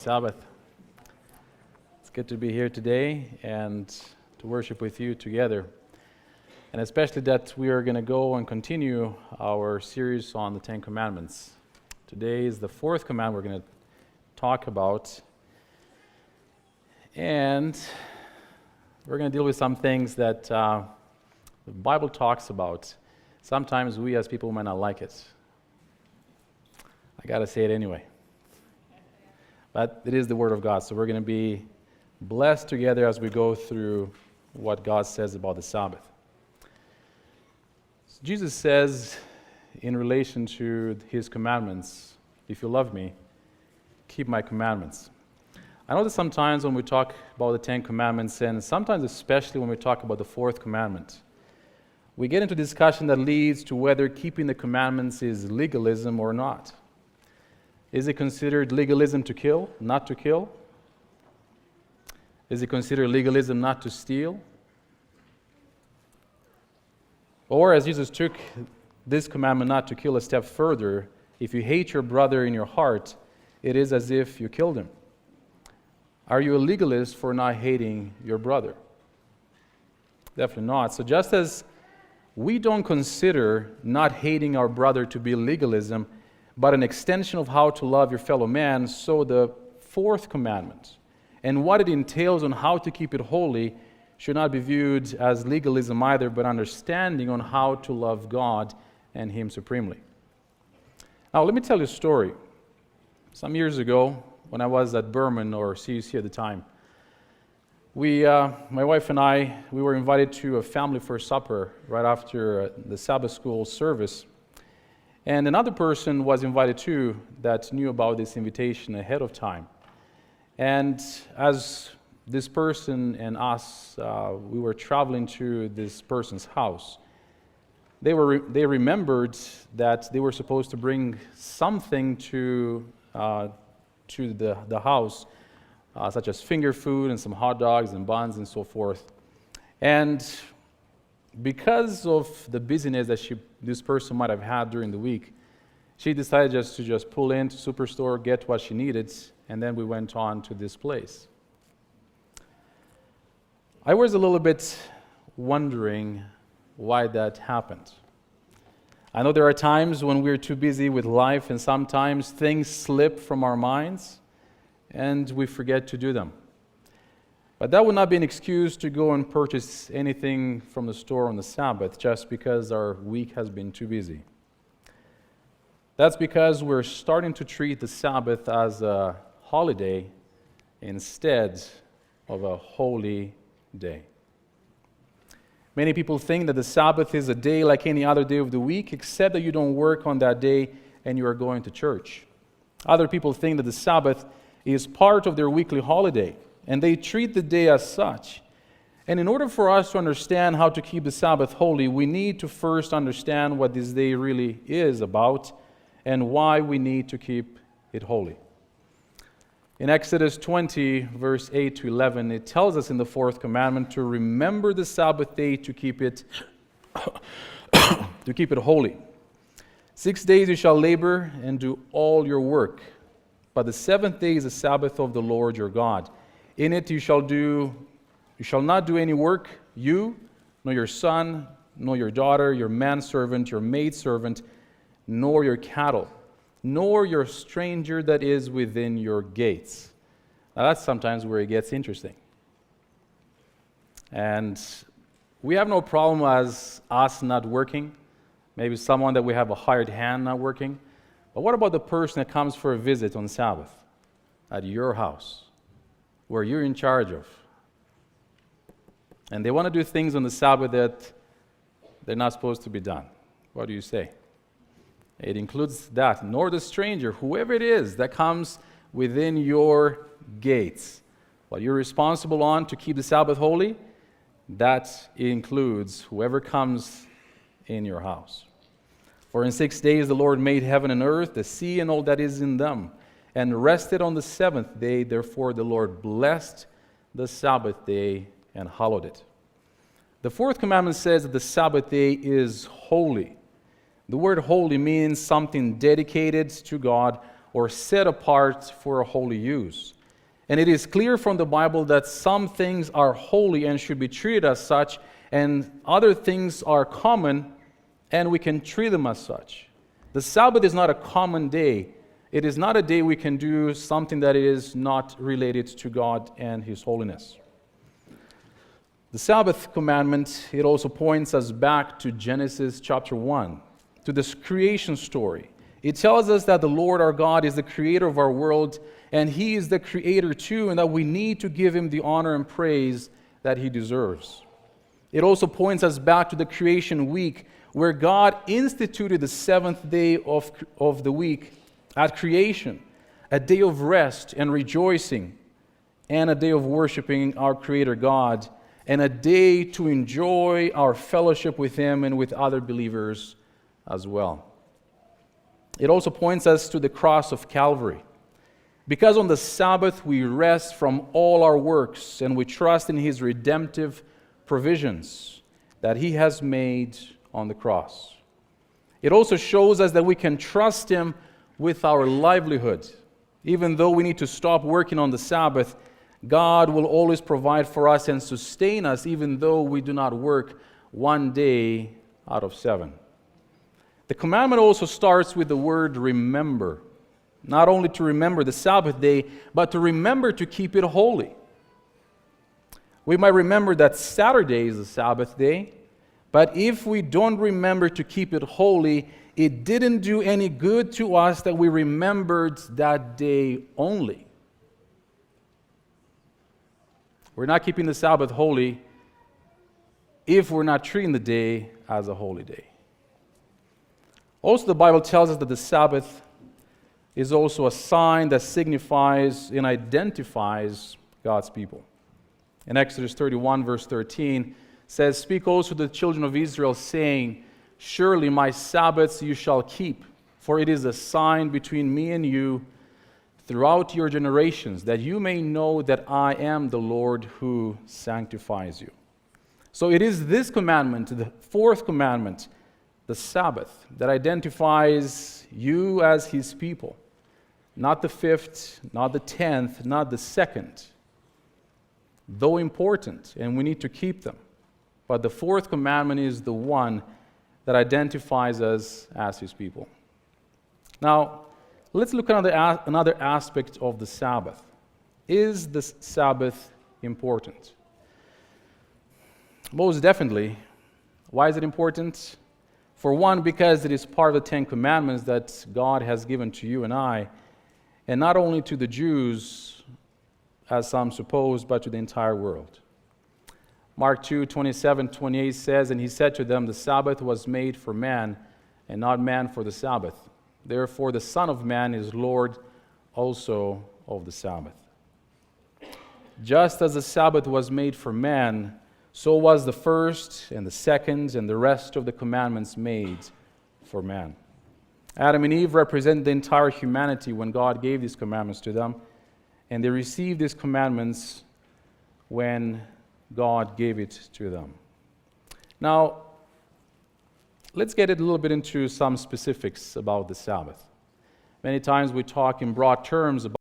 Sabbath. It's good to be here today and to worship with you together. And especially that we are going to go and continue our series on the Ten Commandments. Today is the fourth commandment we're going to talk about. And we're going to deal with some things that the Bible talks about. Sometimes we as people might not like it. I got to say it anyway. But it is the Word of God, so we're going to be blessed together as we go through what God says about the Sabbath. So Jesus says in relation to His commandments, if you love me, keep my commandments. I know that sometimes when we talk about the Ten Commandments, and sometimes especially when we talk about the fourth commandment, we get into discussion that leads to whether keeping the commandments is legalism or not. Is it considered legalism to kill, not to kill? Is it considered legalism not to steal? Or as Jesus took this commandment not to kill a step further, if you hate your brother in your heart, it is as if you killed him. Are you a legalist for not hating your brother? Definitely not. So just as we don't consider not hating our brother to be legalism, but an extension of how to love your fellow man, so the fourth commandment and what it entails on how to keep it holy should not be viewed as legalism either, but understanding on how to love God and Him supremely. Now, let me tell you a story. Some years ago, when I was at Berman or CUC at the time, my wife and I, we were invited to a family for supper right after the Sabbath school service. And another person was invited too that knew about this invitation ahead of time. And as this person and us, we were traveling to this person's house, they remembered that they were supposed to bring something to the house, such as finger food and some hot dogs and buns and so forth. And because of the busyness that this person might have had during the week, she decided to pull into Superstore, get what she needed, and then we went on to this place. I was a little bit wondering why that happened. I know there are times when we're too busy with life, and sometimes things slip from our minds, and we forget to do them. But that would not be an excuse to go and purchase anything from the store on the Sabbath just because our week has been too busy. That's because we're starting to treat the Sabbath as a holiday instead of a holy day. Many people think that the Sabbath is a day like any other day of the week, except that you don't work on that day and you are going to church. Other people think that the Sabbath is part of their weekly holiday, and they treat the day as such. And in order for us to understand how to keep the Sabbath holy, we need to first understand what this day really is about and why we need to keep it holy. In Exodus 20, verse 8 to 11, it tells us in the fourth commandment to remember the Sabbath day to keep it holy. 6 days you shall labor and do all your work, but the seventh day is the Sabbath of the Lord your God. In it you shall not do any work, you, nor your son, nor your daughter, your manservant, your maidservant, nor your cattle, nor your stranger that is within your gates. Now that's sometimes where it gets interesting. And we have no problem as us not working, maybe someone that we have a hired hand not working. But what about the person that comes for a visit on Sabbath at your house, where you're in charge of? And they want to do things on the Sabbath that they're not supposed to be done. What do you say? It includes that, nor the stranger, whoever it is that comes within your gates. What you're responsible on to keep the Sabbath holy, that includes whoever comes in your house. For in 6 days the Lord made heaven and earth, the sea and all that is in them, and rested on the seventh day. Therefore the Lord blessed the Sabbath day and hallowed it. The fourth commandment says that the Sabbath day is holy. The word holy means something dedicated to God or set apart for a holy use. And it is clear from the Bible that some things are holy and should be treated as such, and other things are common and we can treat them as such. The Sabbath is not a common day. It is not a day we can do something that is not related to God and His holiness. The Sabbath commandment, it also points us back to Genesis chapter 1, to this creation story. It tells us that the Lord our God is the creator of our world, and He is the creator too, and that we need to give Him the honor and praise that He deserves. It also points us back to the creation week, where God instituted the seventh day of the week at creation, a day of rest and rejoicing, and a day of worshiping our Creator God, and a day to enjoy our fellowship with Him and with other believers as well. It also points us to the cross of Calvary. Because on the Sabbath we rest from all our works and we trust in His redemptive provisions that He has made on the cross. It also shows us that we can trust Him with our livelihood. Even though we need to stop working on the Sabbath, God will always provide for us and sustain us even though we do not work one day out of 7. The commandment also starts with the word remember. Not only to remember the Sabbath day, but to remember to keep it holy. We might remember that Saturday is the Sabbath day, but if we don't remember to keep it holy, it didn't do any good to us that we remembered that day only. We're not keeping the Sabbath holy if we're not treating the day as a holy day. Also, the Bible tells us that the Sabbath is also a sign that signifies and identifies God's people. In Exodus 31, verse 13, says, "Speak also to the children of Israel, saying, Surely my Sabbaths you shall keep, for it is a sign between me and you throughout your generations, that you may know that I am the Lord who sanctifies you." So it is this commandment, the fourth commandment, the Sabbath, that identifies you as His people. Not the 5th, not the 10th, not the 2nd. Though important, and we need to keep them. But the fourth commandment is the one that identifies us as His people. Now, let's look at another aspect of the Sabbath. Is the Sabbath important? Most definitely. Why is it important? For one, because it is part of the 10 Commandments that God has given to you and I, and not only to the Jews, as some suppose, but to the entire world. Mark 2:27-28 says, "And He said to them, The Sabbath was made for man, and not man for the Sabbath. Therefore the Son of Man is Lord also of the Sabbath." Just as the Sabbath was made for man, so was the first and the second and the rest of the commandments made for man. Adam and Eve represent the entire humanity when God gave these commandments to them, and they received these commandments when God gave it to them. Now, let's get a little bit into some specifics about the Sabbath. Many times we talk in broad terms about